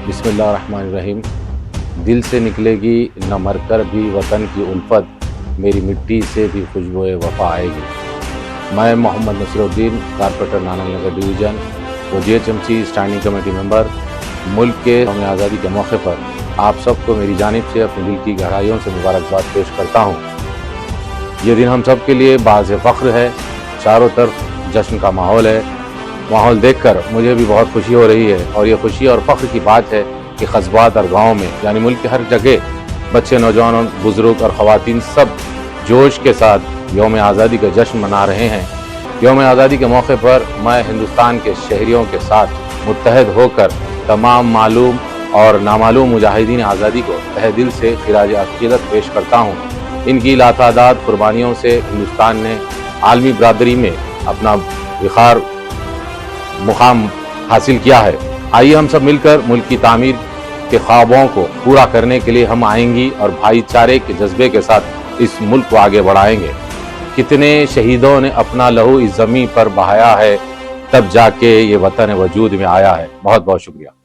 बिस्मिल्लाहिर्रहमानिर्रहीम। दिल से निकलेगी न मर कर भी वतन की उल्फत, मेरी मिट्टी से भी खुशबुए वफा आएगी। मैं मोहम्मद नसीरुद्दीन, कारपोरेटर नानक नगर डिवीज़न व GHMC स्टैंडिंग कमेटी मेंबर, मुल्क के यौम आज़ादी के मौके पर आप सबको मेरी जानिब से अपने दिल की गहराइयों से मुबारकबाद पेश करता हूँ। ये दिन हम सब के लिए बाज़ फ़ख्र है। चारों तरफ जश्न का माहौल है। माहौल देखकर मुझे भी बहुत खुशी हो रही है और ये खुशी और फ़ख्र की बात है कि कस्बात और गाँव में यानी मुल्क के हर जगह बच्चे, नौजवान, बुज़ुर्ग और ख़वातीन सब जोश के साथ यौम आज़ादी का जश्न मना रहे हैं। यौम आज़ादी के मौके पर मैं हिंदुस्तान के शहरियों के साथ मुत्तहद होकर तमाम मालूम और नामालूम मुजाहिदीन आज़ादी को तहे दिल से खिराज अक़ीदत पेश करता हूँ। इनकी लातादाद कुर्बानियों से हिंदुस्तान ने आलमी बरादरी में अपना वक़ार मुकाम हासिल किया है। आइए हम सब मिलकर मुल्क की तामीर के ख्वाबों को पूरा करने के लिए हम आएंगी और भाईचारे के जज्बे के साथ इस मुल्क को आगे बढ़ाएंगे। कितने शहीदों ने अपना लहू इस ज़मीं पर बहाया है, तब जाके ये वतन वजूद में आया है। बहुत बहुत शुक्रिया।